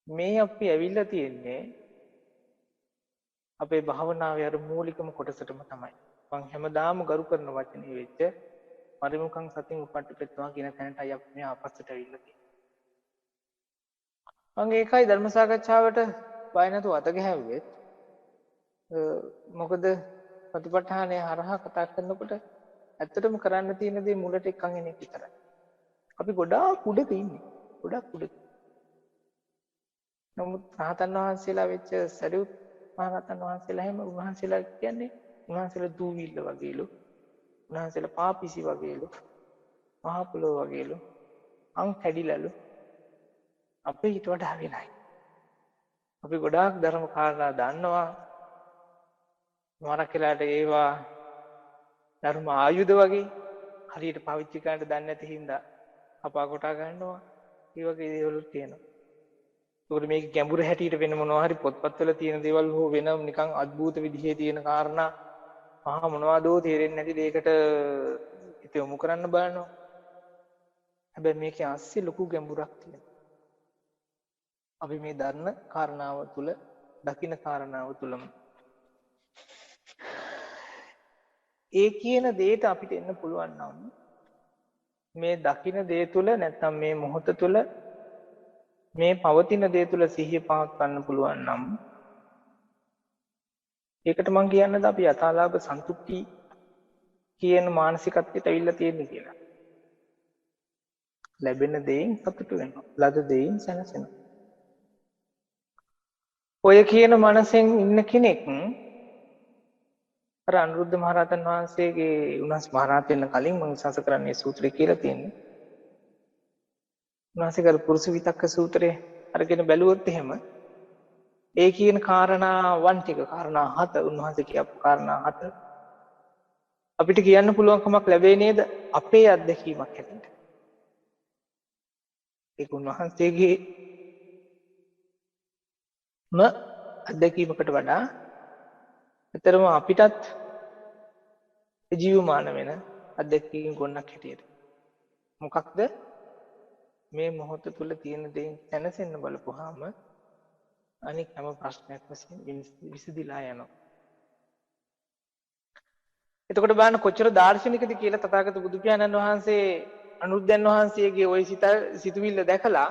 මේ අපි ඇවිල්ලා තියෙන්නේ අපේ භාවනාවේ අර මූලිකම කොටසටම තමයි. මම හැමදාම ගරු කරන වචනේ වෙච්ච පරිමුඛං සතින් උපට්ඨපෙත්වා කියන තැනටයි අපි මේ ආපස්සට ඇවිල්ලා තියෙන්නේ. මම ඒකයි ධර්ම සාකච්ඡාවට බය නැතුව අත ගැහුවේ. මොකද සතිපට්ඨානය හරහා කතා කරනකොට ඇත්තටම කරන්න තියෙන දේ මුලට එක්කන් එන එක විතරයි. අපි ගොඩාක් උඩක ඉන්නේ. ගොඩාක් උඩක. නමුත් රහතන් වහන්සේලා වෙච්ච සරියුත් මහරහතන් වහන්සේලා හැම උන්වහන්සේලා කියන්නේ උන්වහන්සේලා දූවිල්ල වගේලු. උන්වහන්සේලා පාපිසි වගේලු. මහා පොළොව වගේලු. අං කැඩිලලු. අපේ ඊට වඩා වෙනයි. අපි ගොඩාක් ධර්ම කාරණා දන්නවා. මරකලාට ඒවා ධර්ම ආයුධ වගේ හරියට පාවිච්චි කරන්න දන්නේ නැති හින්දා අපා කොටා ගන්නවා. ඒ වගේ දේවල් තියෙනවා. ඒකට මේක ගැඹුරු හැටියට වෙන මොනවා හරි පොත්පත්වල තියෙන දේවල් හෝ වෙන නිකන් අద్භූත විදිහේ තියෙන කාරණා මහා මොනවදෝ තේරෙන්නේ නැති දෙයකට හිත යොමු කරන්න බලනවා. හැබැයි මේකේ ASCII ලොකු ගැඹුරක් තියෙනවා. අපි මේ දන්න කාරණාව තුල දකින්න කාරණාව තුලම ඒ කියන දෙයට අපිට එන්න පුළුවන් නම් මේ දකින්න දේ තුල නැත්තම් මේ මොහොත තුල මේ පවතින දේ තුල සිහිය පවත්වන්න පුළුවන් නම් ඒකට මම කියන්නද අපි යථාලාභ සන්තුට්ටි කියන මානසිකත්වයට අවිල්ලා තියෙන්නේ කියලා. ලැබෙන දෙයින් සතුටු වෙනවා. ලද දෙයින් සැනසෙනවා. ඔය කියන මනසෙන් ඉන්න කෙනෙක් අර අනුරුද්ධ මහරහතන් වහන්සේගේ උන්වහන්සේ මහරහත් වෙන්න කලින් මම විශ්වාස කරන්නේ සූත්‍රය කියලා තියෙන්නේ. උන්වහන්සේ කර පුරුෂ විතක්ක සූත්‍රය අරගෙන බැලුවොත් එහෙම ඒ කියන කාරණාවන් ටික කාරණා 7 උන්වහන්සේ කියපු කාරණා 7 අපිට කියන්න පුළුවන්කමක් ලැබෙන්නේ නේද අපේ අත්දැකීමක් හැටියට. ඒක උන්වහන්සේගේ අත්දැකීමකට වඩා ඇතරම අපිටත් ජීවමාන වෙන අත්දැකීම් ගොන්නක් හැටියට. මොකක්ද මේ මොහොත තුල තියෙන දේ දැනසෙන්න බලපුවාම අනික හැම ප්‍රශ්නයක් වශයෙන් විසඳිලා යනවා. එතකොට බලන්න කොච්චර දාර්ශනිකද කියලා තථාගත බුදු පියාණන් වහන්සේ අනුරුද්ධයන් වහන්සේගේ ওই සිතුවිල්ල දැකලා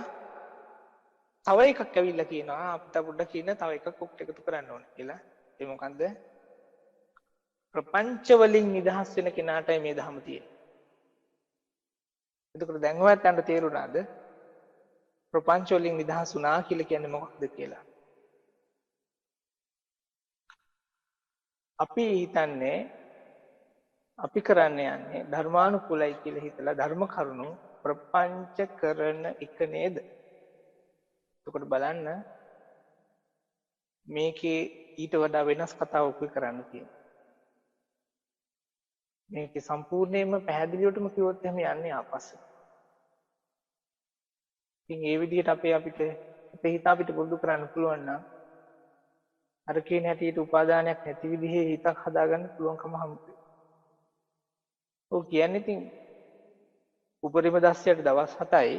තව එකක් ඇවිල්ලා කියනවා අපිට පොඩ්ඩක් කියන තව එකක් ඔක්ට එකතු කරන්න ඕනේ කියලා. ඒ මොකන්ද? ප්‍රපංච වලින් නිදහස් වෙන කෙනාටයි මේ ධර්ම තියෙන්නේ. එතකොට දැන් ඔයත් යන්න තේරුණාද? ප්‍රපංච වලින් නිදහස් වුණා කියලා කියන්නේ මොකක්ද කියලා. අපි හිතන්නේ අපි කරන්න යන්නේ ධර්මානුකූලයි කියලා හිතලා ධර්ම කරුණු ප්‍රපංච කරන එක නේද? එතකොට බලන්න මේකේ ඊට වඩා වෙනස් කතාවක් කරන්න තියෙනවා. මේකේ සම්පූර්ණයෙන්ම පැහැදිලිවටම කිව්වොත් එහෙම යන්නේ ආපස්සට. ඉතින් ඒ විදිහට අපේ හිත අපිට පුරුදු කරන්න පුළුවන් නම් අර කියන හැටියට උපාදානයක් නැති විදිහේ හිතක් හදාගන්න පුළුවන්කම හම්බුනේ. ඔව් කියන්නේ ඉතින් උපරිම දස්සයට දවස් 7යි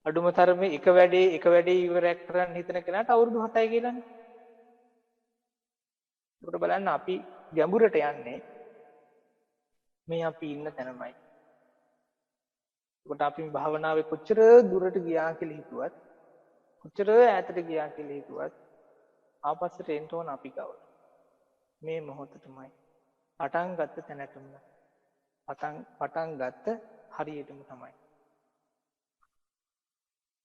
අඩුම තරමේ එක වැඩේ ඉවරයක් කරන්න හිතන කෙනාට අවුරුදු 7යි කියලානේ. ඒකට බලන්න අපි ගැඹුරට යන්නේ මේ අපි ඉන්න තැනමයි. ඒකට අපි භාවනාවේ කොච්චර දුරට ගියා කියලා හිතුවත් කොච්චර ඈතට ගියා කියලා හිතුවත් ආපස්සට එන්න ඕන අපි ගාවට. මේ මොහොතටමයි. පටන් ගත්ත තැනටම පටන් ගත්ත හරියටම තමයි.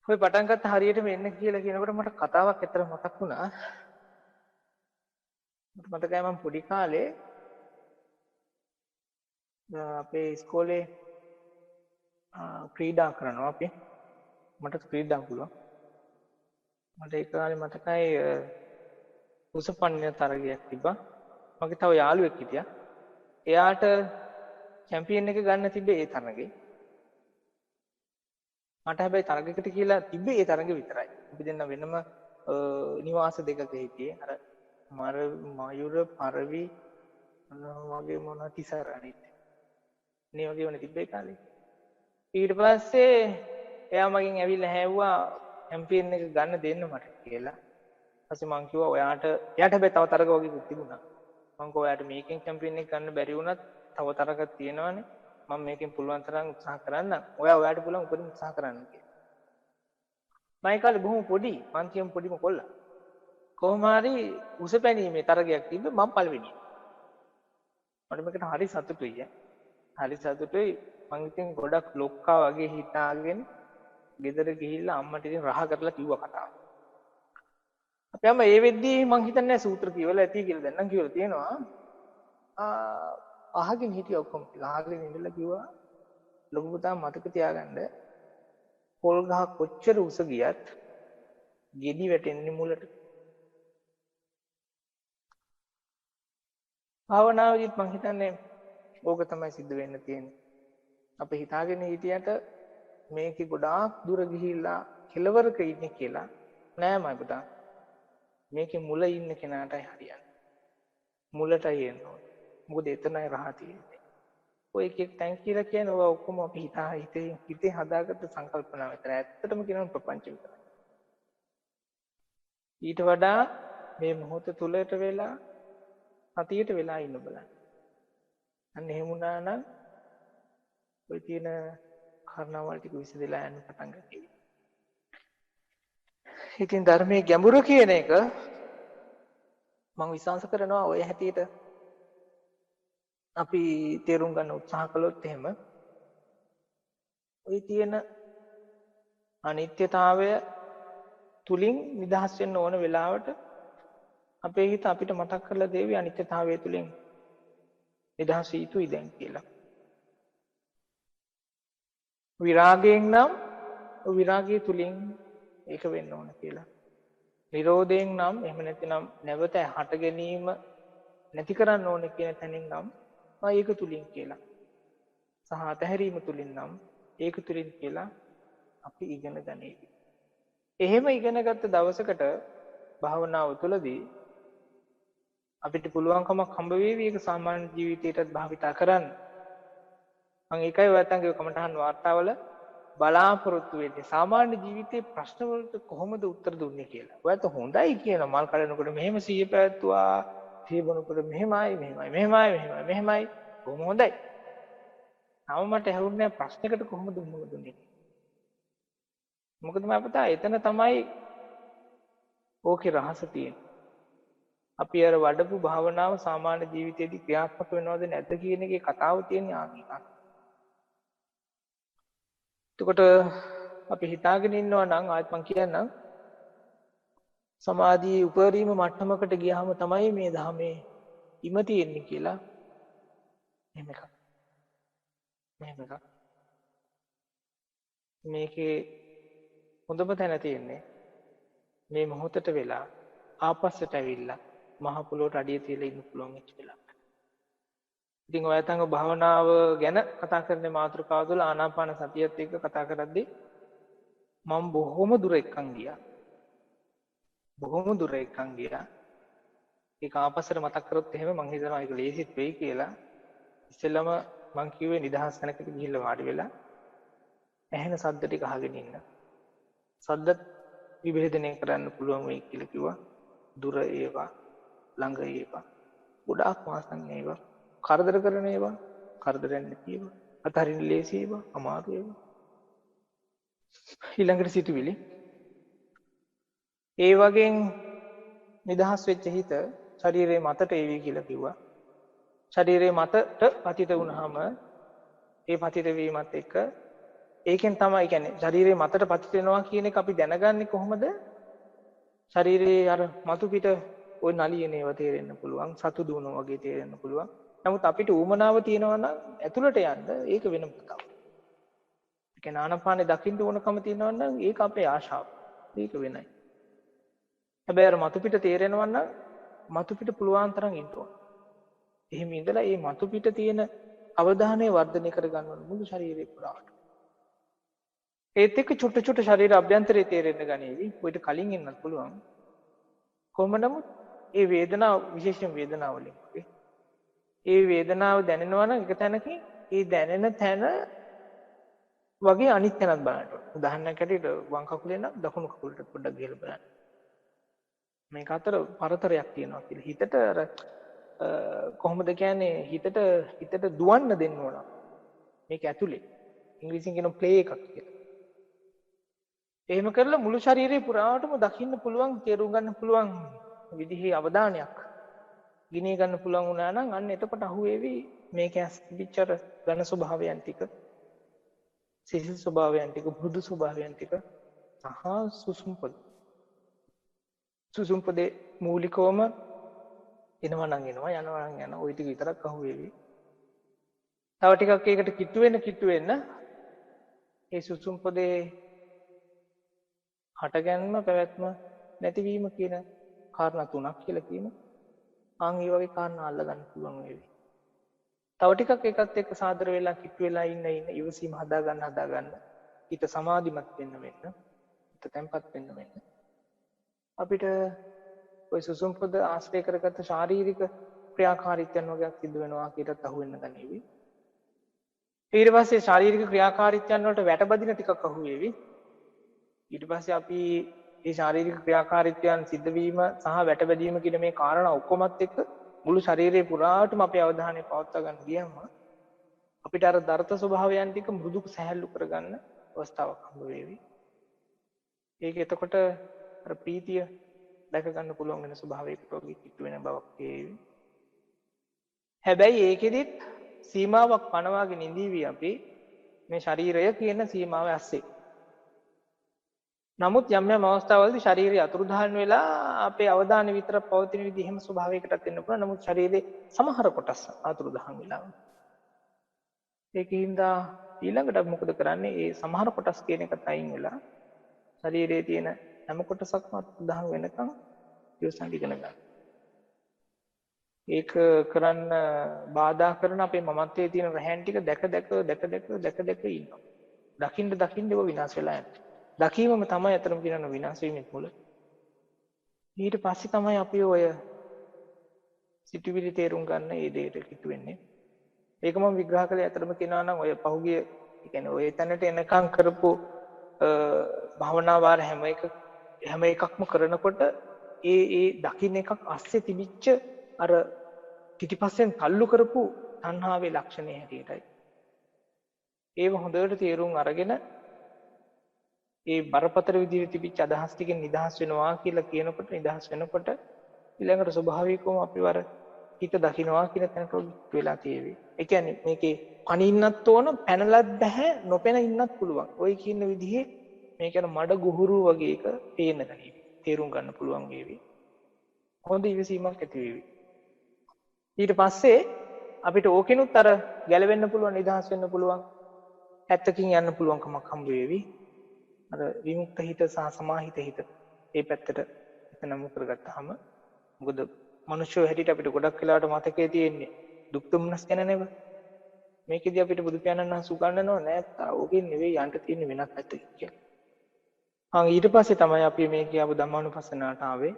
ඔය පටන් ගත්ත හරියටම එන්න කියලා කියනකොට මට කතාවක් ඇත්තට මතක් වුණා. මට මතකයි මම පොඩි කාලේ අපේ ඉස්කෝලේ ක්‍රීඩා කරනවා අපි. මට ක්‍රීඩා පුළුවන්. මට ඒ කාලේ මතකයි උසපන්නින තරගයක් තිබ්බා. මගේ තව යාළුවෙක් හිටියා. එයාට චැම්පියන් එක ගන්න තිබ්බේ ඒ තරගෙ. මට හැබැයි තරගයකට කියලා තිබ්බේ ඒ තරගෙ විතරයි. අපි දෙන්න වෙනම නිවාස දෙකක හිටියේ. අර මයුර පරවි වගේ මොන තිසරණිත්. මේ වගේ වුණ තිබ්බේ කාලේ. ඊට පස්සේ එයා මගෙන් ඇවිල්ලා හැව්වා චැම්පියන් එක ගන්න දෙන්න මට කියලා. ඊපස්සේ මං කිව්වා එයාට හැබැයි තව තරග වගේකුත් තිබුණා. මං කිව්වා එයාට මේකෙන් චැම්පියන් එක ගන්න බැරි වුණත් තව තරගක් තියෙනවානේ. මම මේකෙන් පුළුවන් තරම් උත්සාහ කරන්නම්. ඔයාට පුළුවන් උපරිම උත්සාහ කරන්න කියලා. මම කාලේ බොහොම පොඩි මං කියමු පොඩිම කොල්ලා. කොහොම හරි උස පැනීමේ තරගයක් තිබ්බේ මම පළවෙනි. මට මේකට හරි සතුටුයි. හරි සතුටුයි. මං ඉතින් ගොඩක් ලොක්කා වගේ හිතාගෙන ගෙදර ගිහිල්ලා අම්මට ඉතින් රහ කරලා කිව්වා කතාව. අපි අම්මා ඒ වෙද්දී මං හිතන්නේ සූත්‍ර කියවලා ඇති කියලා දැන් නම් කියවලා තියෙනවා. අහගෙන හිටිය ඔක්කොම අහගෙන ඉඳලා කිව්වා ලොකු පුතා මතක තියාගන්න පොල් ගහ කොච්චර උස ගියත් ගෙඩි වැටෙන්නේ මුලට. භාවනාවේදීත් මං හිතන්නේ ඕක තමයි සිද්ධ වෙන්න තියෙන්නේ. අපි හිතාගෙන හිටියට මේකේ ගොඩාක් දුර ගිහිල්ලා කෙලවරක ඉන්නේ කියලා නෑ මම පුතා. මේකේ මුල ඉන්න කෙනාටයි හරියන්නේ. මුලටයි එන්න ඕනේ. මොකද එතනයි රහ තියෙන්නේ. ඔය එක තැන් කියලා කියන්නේ ඔය ඔක්කොම අපි හිතේ හදාගත්ත සංකල්පනා විතර. ඇත්තටම කියනවා ප්‍රපංච විතරයි. ඊට වඩා මේ මොහොත තුලට වෙලා සතියට වෙලා ඉන්න බලන්න. අන්න එහෙම වුණා නම් ඔය තියෙන කාරණාවල් ටික විසදලා යන්න පටන් ගන්නවා. ඉතින් ධර්මයේ ගැඹුර කියන එක මම විශ්වාස කරනවා ඔය හැටියට අපි තේරුම් ගන්න උත්සාහ කළොත් එහෙම ඔය තියෙන අනිත්‍යතාවය තුලින් නිදහස් වෙන්න ඕන වෙලාවට අපේ හිත අපිට මතක් කරලා දෙවි අනිත්‍යතාවය තුලින් නිදහස් වී යුතුයි දැන් කියලා. විරාගයෙන් නම් විරාගය තුලින් ඒක වෙන්න ඕන කියලා. නිරෝධයෙන් නම් එහෙම නැතිනම් නැවත හට ගැනීම නැති කරන්න ඕන කියන තැනින් නම් ඒක තුලින් කියලා. සහ අතහැරීම තුලින් නම් ඒක තුලින් කියලා අපි ඉගෙන ගනිමු. එහෙම ඉගෙනගත්ත දවසකට භාවනාව තුළදී අපිට පුළුවන්කමක් හම්බ වෙවි ඒක සාමාන්‍ය ජීවිතයටත් භාවිතා කරන්න. මම ඒකයි ඔයයන්ගේ කමටහන් වාර්තාවල බලාපොරොත්තු වෙන්නේ සාමාන්‍ය ජීවිතේ ප්‍රශ්න වලට කොහොමද උත්තර දුන්නේ කියලා. ඔයත් හොඳයි කියන මල් කඩනකොට මෙහෙම සිහිය පැවැත්තුවා, තේබනකොට මෙහෙමයි. කොහොම හොඳයි. තාම මට ඇහුන්නේ ප්‍රශ්නයකට කොහොමද මුහුණ දුන්නේ. මොකද මම පුතා එතන තමයි ඕකේ රහස තියෙන්නේ. අපි අර වඩපු භාවනාව සාමාන්‍ය ජීවිතයේදී ක්‍රියාත්මක වෙනවද නැද්ද කියන එකේ කතාව තියෙන්නේ ආනික. එතකොට අපි හිතාගෙන ඉන්නවා නම් ආයෙත් මං කියන්නම් සමාධියේ උපරිම මට්ටමකට ගියාම තමයි මේ ධර්මයේ ඉම තියෙන්නේ කියලා. එහෙම එකක්. මෙහෙම එකක්. මේකේ හොඳම තැන තියෙන්නේ මේ මොහොතට වෙලා ආපස්සට ඇවිල්ලා මහ පොළොවට අඩිය තියලා ඉන්න පුළුවන් වෙච්ච වෙලාව. ඉතින් ඔය තංග භාවනාව ගැන කතා කරන මාතෘකාව තුළ ආනාපාන සතියත් එක්ක කතා කරද්දී මම බොහොම දුර එක්කන් ගියා. බොහොම දුර එක්කන් ගියා. ඒක ආපස්සට මතක් කරොත් එහෙම මං හිතනවා ඒක ලේසිත් වෙයි කියලා. ඉස්සෙල්ලම මං කිව්වේ නිදහස් තැනකට ගිහිල්ලා වාඩි වෙලා ඇහෙන සද්ද ටික අහගෙන ඉන්න. සද්ද විභේදනය කරන්න පුළුවන් වෙයි කියලා කිව්වා. දුර ඒවා, ළඟ ඒවා, ගොඩාක් මාසන් ඒවා, කරදර කරන ඒවා, කරදරයක් නැති ඒවා, අතහරින්න ලේසි ඒවා, අමාරු ඒවා. ඊළඟට සිතුවිලි. ඒ වගේ නිදහස් වෙච්ච හිත ශරීරයේ මතට ඒවි කියලා කිව්වා. ශරීරයේ මතට පතිත වුණාම ඒ පතිත වීමත් එක්ක ඒකෙන් තමයි කියන්නේ ශරීරයේ මතට පතිත වෙනවා කියන එක අපි දැනගන්නේ කොහොමද? ශරීරයේ අර මතු පිට ওই නලියන ඒවා තේරෙන්න පුළුවන්, සතු දුවනවා වගේ තේරෙන්න පුළුවන්. නමුත් අපිට ඌමනාව තියෙනවා නම් ඇතුළට යන්න ඒක වෙනම කතාවක්. ඒ කියන්නේ ආනාපානේ දකින්න ඕනකම තියෙනවා නම් ඒක අපේ ආශාව. ඒක වෙනයි. හැබැයි අර මතු පිට තේරෙනවා නම් මතු පිට පුළුවන් තරම් ඉන්න ඕන. එහෙම ඉඳලා මේ මතු පිට තියෙන අවධානය වර්ධනය කරගන්න ඕන මුළු ශරීරේ පුරාට. ඒත් එක්ක චුට්ට චුට්ට ශරීර අභ්‍යන්තරයේ තේරෙන්න ගනීවි. ඔයිට කලින් ඉන්නත් පුළුවන්. කොහොම නමුත් ඒ වේදනාව විශේෂයෙන් වේදනාව වලින් ඒ වේදනාව දැනෙනවා නම් එක තැනකින් ඒ දැනෙන තැන වගේ අනිත් තැනත් බලන්න ඕන. උදාහරණයක් ඇටියට වම් කකුලේ නම් දකුණු කකුලට පොඩ්ඩක් ගිහලා බලන්න. මේක අතර පරතරයක් තියෙනවා කියලා. හිතට අර කොහොමද කියන්නේ හිතට දුවන්න දෙන්න ඕන. මේක ඇතුලේ ඉංග්‍රීසියෙන් කියන ප්ලේ එකක් කියලා. එහෙම කරලා මුළු ශරීරේ පුරාටම දකින්න පුළුවන්, තේරුම් ගන්න පුළුවන් විදිහේ අවධානයක් ගිනී ගන්න පුළුවන් වුණා නම් අන්න එතකොට අහුවේවි මේක ඇස්තිච්චර ඝන ස්වභාවයන් ටික, සිසිල් ස්වභාවයන් ටික, මෘදු ස්වභාවයන් ටික සුසුම්පද. සුසුම්පදේ මූලිකවම එනවා නම් එනවා, යනවා නම් යනවා. ওই ටික විතරක් අහුවේවි. තව ටිකක් ඒකට කිට්ටු වෙන්න ඒ සුසුම්පදේ හටගැන්ම, පැවැත්ම, නැතිවීම කියන කාරණා තුනක් කියලා කියන ආන් ඒ වගේ කාරණා අල්ල ගන්න පුළුවන් වේවි. තව ටිකක් ඒකත් එක්ක සාදර වෙලා කිට්ටු වෙලා ඉන්න ඉවසීම හදා ගන්න හිත සමාධිමත් වෙන්න හිත තැම්පත් වෙන්න අපිට ওই සුසුම්පද ආශ්‍රය කරගත්ත ශාරීරික ක්‍රියාකාරීත්වයන් වගේක් සිදු වෙනවා කියලාත් අහුවෙන්න ගනීවි. ඊට පස්සේ ශාරීරික ක්‍රියාකාරීත්වයන් වලට වැටබදින ටිකක් අහුවේවි. ඊට පස්සේ අපි මේ ශාරීරික ක්‍රියාකාරීත්වයන් සිද්ධ වීම සහ වැටබැදීම කියන මේ කාරණා ඔක්කොමත් එක්ක මුළු ශරීරේ පුරාටම අපේ අවධානය පවත්වා ගන්න ගියාම අපිට අර දරත ස්වභාවයන් ටික මෘදු සැහැල්ලු කරගන්න අවස්ථාවක් හම්බ වෙවි. ඒක එතකොට අර ප්‍රීතිය දැක ගන්න පුළුවන් වෙන ස්වභාවයකට වගේ කිට්ටු වෙන බවක් තියෙවි. හැබැයි ඒකෙදිත් සීමාවක් පනවාගෙන ඉඳීවි අපි මේ ශරීරය කියන සීමාව ඇස්සේ. නමුත් යම් යම් අවස්ථාවලදී ශරීරය අතුරුදහන් වෙලා අපේ අවධානය විතර පවතින විදිහ එහෙම ස්වභාවයකටත් එන්න පුළුවන්. නමුත් ශරීරයේ සමහර කොටස් අතුරුදහන් වෙලා. ඒකින්ද ඊළඟට මොකද කරන්නේ? ඒ සමහර කොටස් කියන එකත් අයින් වෙලා ශරීරයේ තියෙන හැම කොටසක්ම අතුරුදහන් වෙනකන් ඉවසන් ඉගෙන ගන්න. ඒක කරන්න බාධා කරන අපේ මමත්වයේ තියෙන රැහැන් ටික දැක ඉන්නවා. දකින්න ඒව විනාශ වෙලා යනවා. දකීමම තමයි අතරම කියන විනාශ වීමේ මුල. ඊට පස්සේ තමයි අපි ඔය සිතුවිලි තේරුම් ගන්න ඒ දෙයට කිට්ටු වෙන්නේ. ඒක මම විග්‍රහ කළේ අතරම කියනවා නම් ඔය පහුගිය කියන්නේ ඔය තැනට එනකම් කරපු භවනා වාර හැම එකක්ම කරනකොට ඒ දකින්න එකක් අස්සේ තිබිච්ච අර පිටිපස්සෙන් තල්ලු කරපු තණ්හාවේ ලක්ෂණය හැටියටයි. ඒව හොඳට තේරුම් අරගෙන ඒ බරපතල විදිහට තිබිච්ච අදහස් ටිකෙන් නිදහස් වෙනවා කියලා කියනකොට නිදහස් වෙනකොට ඊළඟට ස්වභාවිකවම අපිව අර හිත දකින්නවා කියන තැනට වෙලා තියෙවි. ඒ කියන්නේ මේකේ පණින්නත් ඕන, පැනලත් බෑ, නොපැන ඉන්නත් පුළුවන්. ওই කියන විදිහේ මේක යන මඩ ගුහුරු වගේ එක පේන්න ගනීවි. තේරුම් ගන්න පුළුවන් වේවි. හොඳ ඉවසීමක් ඇති වේවි. ඊට පස්සේ අපිට ඕකිනුත් අර ගැලවෙන්න පුළුවන්, නිදහස් වෙන්න පුළුවන්, පැත්තකින් යන්න පුළුවන්කමක් හම්බ වේවි. අර විමුක්ත හිත සහ සමාහිත හිත ඒ පැත්තට හිත නමු කරගත්තාම, මොකද මනුෂ්‍යෝ හැටියට අපිට ගොඩක් වෙලාවට මතකයේ තියෙන්නේ දුක් දුම්නස් ගැන නෙව. මේකෙදි අපිට බුදු පියාණන් වහන්සේ උගන්වනවා නෑ ඕකෙන් නෙවෙයි යන්න තියෙන වෙනත් පැත්තකින් කියලා. ඊට පස්සේ තමයි අපි මේ කියපු ධම්මානුපස්සනාවට ආවේ.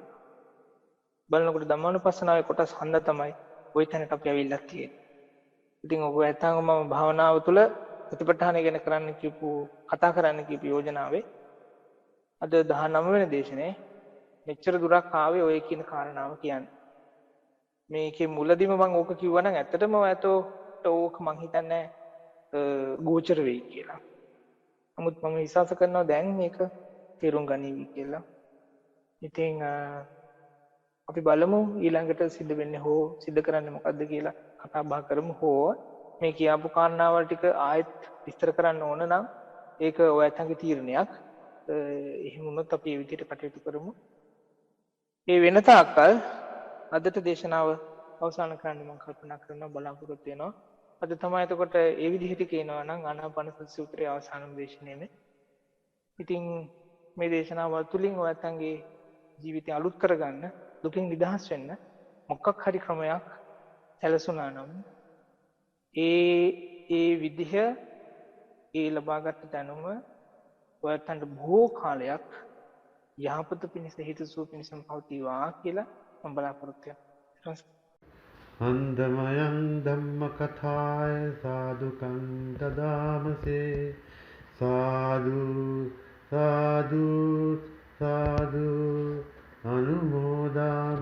බලනකොට ධම්මානුපස්සනාවේ කොටස් 9 තමයි ওই තැනට අපි ඇවිල්ලා තියෙන්නේ. ඉතින් ඔබ ඇත්තම මම භාවනාව තුළ ප්‍රතිපත්තාන ගැන කතා කරන්න කියපු යෝජනාවේ අද 19 වෙනි දේශනේ මෙච්චර දුරක් ආවේ ඔය කියන කාරණාව කියන්නේ. මේකේ මුලදිම මම ඕක කිව්වනම් ඇත්තටම ඔයතෝට ඕක මං හිතන්නේ ගෝචර වෙයි කියලා. නමුත් මම විශ්වාස කරනවා දැන් මේක තේරුම් ගනීවි කියලා. ඉතින් අපි බලමු ඊළඟට සිද්ධ වෙන්නේ හෝ සිද්ධ කරන්නේ මොකද්ද කියලා කතා බහ කරමු. හෝ මේ කියපු කාරණාවල් ටික ආයෙත් විස්තර කරන්න ඕන නම් ඒක ඔයයන්ගේ තීරණයක්. එහෙම වුණොත් අපි මේ විදිහට කටයුතු කරමු. මේ වෙන තාක්කල් අදට දේශනාව අවසන් කරන්න මම කල්පනා කරනවා, බලාපොරොත්තු වෙනවා. අද තමයි එතකොට මේ විදිහට කියනවා නම් ආනාපානසති සූත්‍රයේ අවසාන දේශනාවේ. ඉතින් මේ දේශනාව තුළින් ඔයයන්ගේ ජීවිතය අලුත් කරගන්න, දුකින් නිදහස් වෙන්න මොකක් හරි ක්‍රමයක් සැලසුණා නම් ඒ විදිහ ඒ ලබාගත් දැනුම ඔයයන්ට බොහෝ කාලයක් යහපත පිණිස හිතසුව පිණිසම පවතිවා කියලා මම බලාපොරොත්තු වෙනවා. අන්දමයන් ධම්ම කථාය සාදුකං දදාමසේ සාදු සාදු සාදු අනුමෝදා